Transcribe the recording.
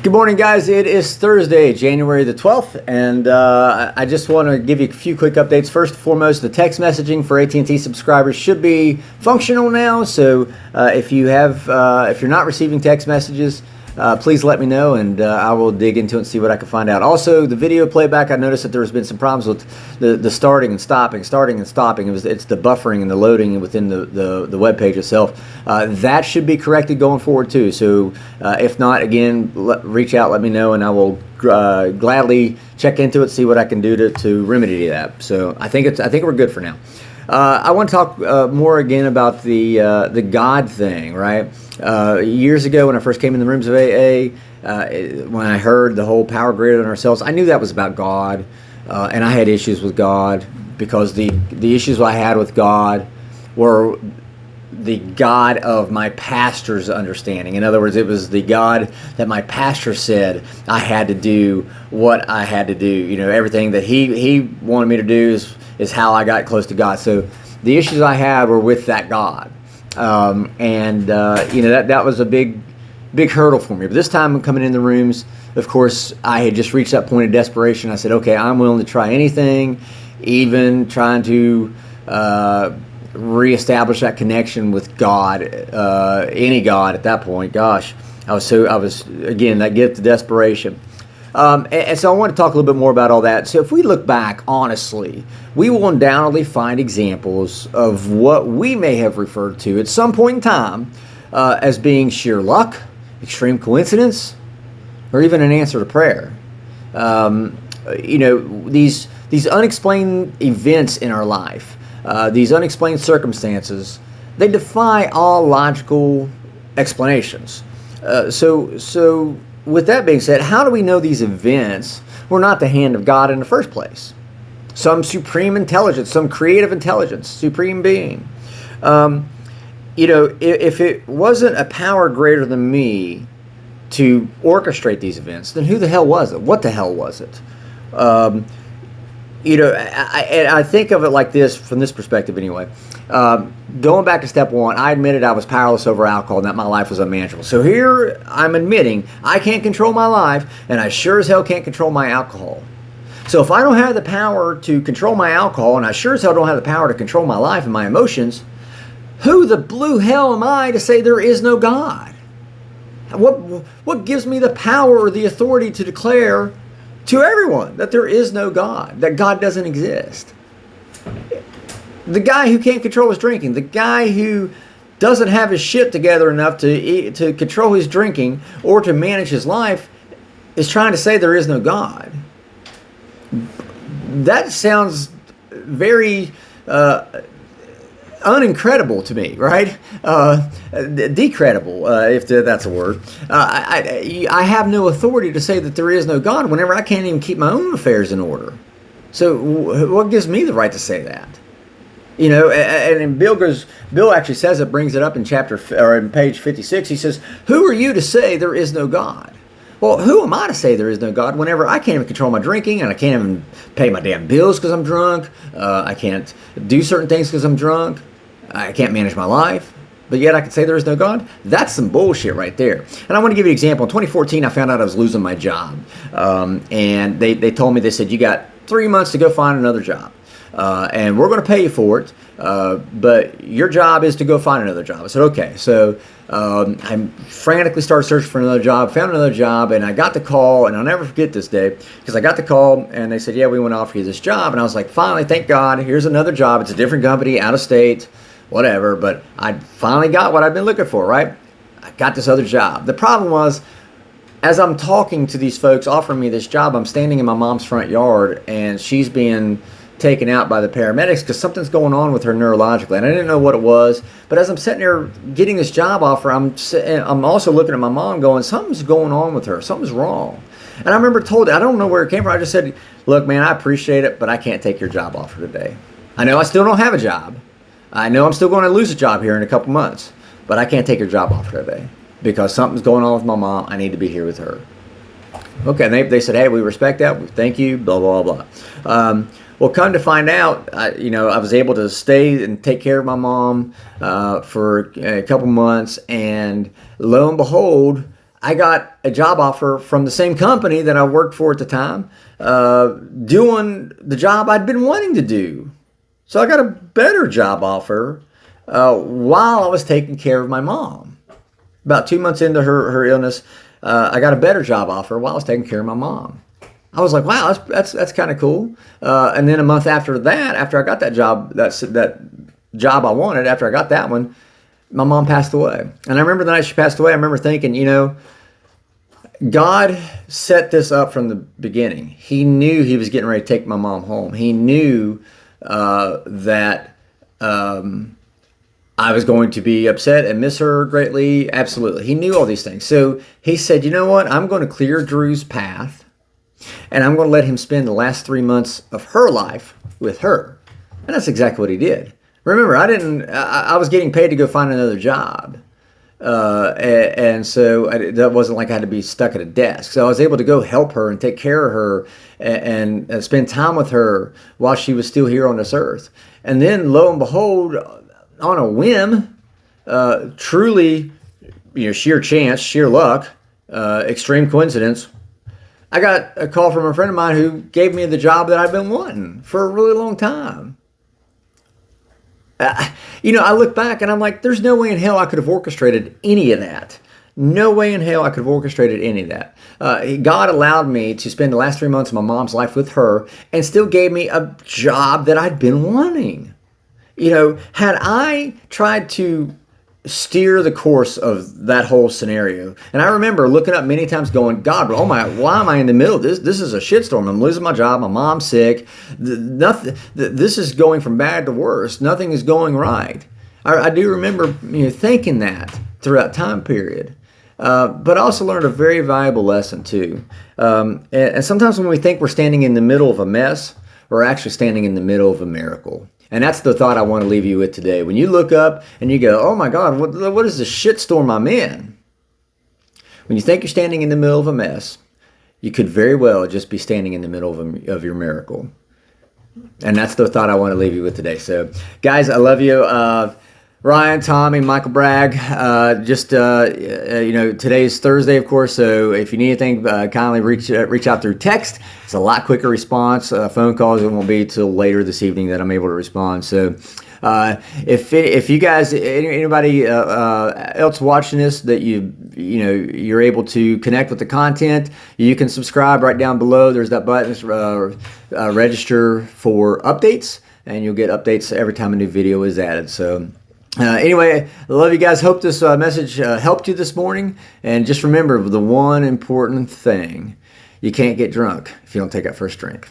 Good morning, guys. It is Thursday, January the 12th, and I just want to give you a few quick updates. First and foremost, the text messaging for AT&T subscribers should be functional now. So if you're not receiving text messages, please let me know, and I will dig into it and see what I can find out. Also, the video playback, I noticed that there's been some problems with the starting and stopping. It's the buffering and the loading within the web page itself. That should be corrected going forward too. So if not, again, reach out, let me know, and I will gladly check into it, see what I can do to remedy that. So I think we're good for now. I want to talk more again about the God thing, right? Years ago when I first came in the rooms of AA, when I heard the whole power greater than ourselves, I knew that was about God, and I had issues with God because the issues I had with God were the God of my pastor's understanding. In other words, it was the God that my pastor said I had to do what I had to do. You know, everything that he wanted me to do is how I got close to God. So the issues I had were with that God. That was a big hurdle for me. But this time I'm coming in the rooms, of course, I had just reached that point of desperation. I said, okay, I'm willing to try anything, even trying to reestablish that connection with God, any God at that point. Gosh, I was again, that gift of desperation. And so I want to talk a little bit more about all that. So if we look back, honestly, we will undoubtedly find examples of what we may have referred to at some point in time as being sheer luck, extreme coincidence, or even an answer to prayer. These unexplained events in our life, these unexplained circumstances, they defy all logical explanations. So with that being said, how do we know these events were not the hand of God in the first place? Some supreme intelligence, some creative intelligence, supreme being. If it wasn't a power greater than me to orchestrate these events, then who the hell was it? What the hell was it? I think of it like this, from this perspective anyway. Going back to step one, I admitted I was powerless over alcohol and that my life was unmanageable. So here I'm admitting I can't control my life, and I sure as hell can't control my alcohol. So if I don't have the power to control my alcohol, and I sure as hell don't have the power to control my life and my emotions, who the blue hell am I to say there is no God? What gives me the power or the authority to declare to everyone that there is no God, that God doesn't exist? The guy who can't control his drinking, the guy who doesn't have his shit together enough to control his drinking or to manage his life, is trying to say there is no God. That sounds very unincredible to me, right? Decredible, if that's a word. I have no authority to say that there is no God whenever I can't even keep my own affairs in order. So what gives me the right to say that? You know, and Bill actually says it, brings it up in in page 56. He says, "Who are you to say there is no God?" Well, who am I to say there is no God whenever I can't even control my drinking, and I can't even pay my damn bills because I'm drunk? I can't do certain things because I'm drunk. I can't manage my life, but yet I can say there is no God? That's some bullshit right there. And I want to give you an example. In 2014, I found out I was losing my job. And they told me, they said, you got 3 months to go find another job. And we're going to pay you for it, but your job is to go find another job. I said, okay. So I frantically started searching for another job, found another job, and I got the call, and I'll never forget this day, because I got the call, and they said, yeah, we want to offer you this job. And I was like, finally, thank God, here's another job. It's a different company, out of state, whatever, but I finally got what I've been looking for, right? I got this other job. The problem was, as I'm talking to these folks offering me this job, I'm standing in my mom's front yard, and she's being taken out by the paramedics because something's going on with her neurologically, and I didn't know what it was. But as I'm sitting there getting this job offer, I'm also looking at my mom going, something's going on with her, something's wrong. And I remember I don't know where it came from. I just said, look, man, I appreciate it, but I can't take your job offer today. I know I still don't have a job. I know I'm still going to lose a job here in a couple months, but I can't take your job offer today because something's going on with my mom. I need to be here with her. Okay, and they said, hey, we respect that. Thank you, blah, blah, blah. Well, come to find out, I was able to stay and take care of my mom for a couple months, and lo and behold, I got a job offer from the same company that I worked for at the time, doing the job I'd been wanting to do. So I got a better job offer while I was taking care of my mom. About 2 months into her illness, I got a better job offer while I was taking care of my mom. I was like, wow, that's kind of cool. And then a month after that, after I got that job, that job I wanted, after I got that one, my mom passed away. And I remember the night she passed away, I remember thinking, God set this up from the beginning. He knew he was getting ready to take my mom home. He knew that I was going to be upset and miss her greatly. Absolutely. He knew all these things. So he said, you know what? I'm going to clear Drew's path, and I'm going to let him spend the last 3 months of her life with her. And that's exactly what he did. Remember, I was getting paid to go find another job. And so that wasn't like I had to be stuck at a desk. So I was able to go help her and take care of her and spend time with her while she was still here on this earth. And then lo and behold, on a whim, truly, sheer chance, sheer luck, extreme coincidence, I got a call from a friend of mine who gave me the job that I've been wanting for a really long time. I look back and I'm like, there's no way in hell I could have orchestrated any of that. No way in hell I could have orchestrated any of that. God allowed me to spend the last 3 months of my mom's life with her and still gave me a job that I'd been wanting. Had I tried to steer the course of that whole scenario, and I remember looking up many times going, God, why am I in the middle of this? This is a shitstorm. I'm losing my job. My mom's sick. This is going from bad to worse. Nothing is going right. I do remember thinking that throughout time period. But I also learned a very valuable lesson too. And sometimes when we think we're standing in the middle of a mess, we're actually standing in the middle of a miracle. And that's the thought I want to leave you with today. When you look up and you go, oh my God, what is the shitstorm I'm in? When you think you're standing in the middle of a mess, you could very well just be standing in the middle of your miracle. And that's the thought I want to leave you with today. So, guys, I love you. Ryan, Tommy, Michael Bragg, today's Thursday, of course, so if you need anything, kindly reach out through text. It's a lot quicker response. Phone calls, it won't be till later this evening that I'm able to respond. So if you guys, anybody else watching this, that you're able to connect with the content, you can subscribe right down below. There's that button, register for updates, and you'll get updates every time a new video is added. So anyway, I love you guys. Hope this message helped you this morning. And just remember the one important thing: you can't get drunk if you don't take that first drink.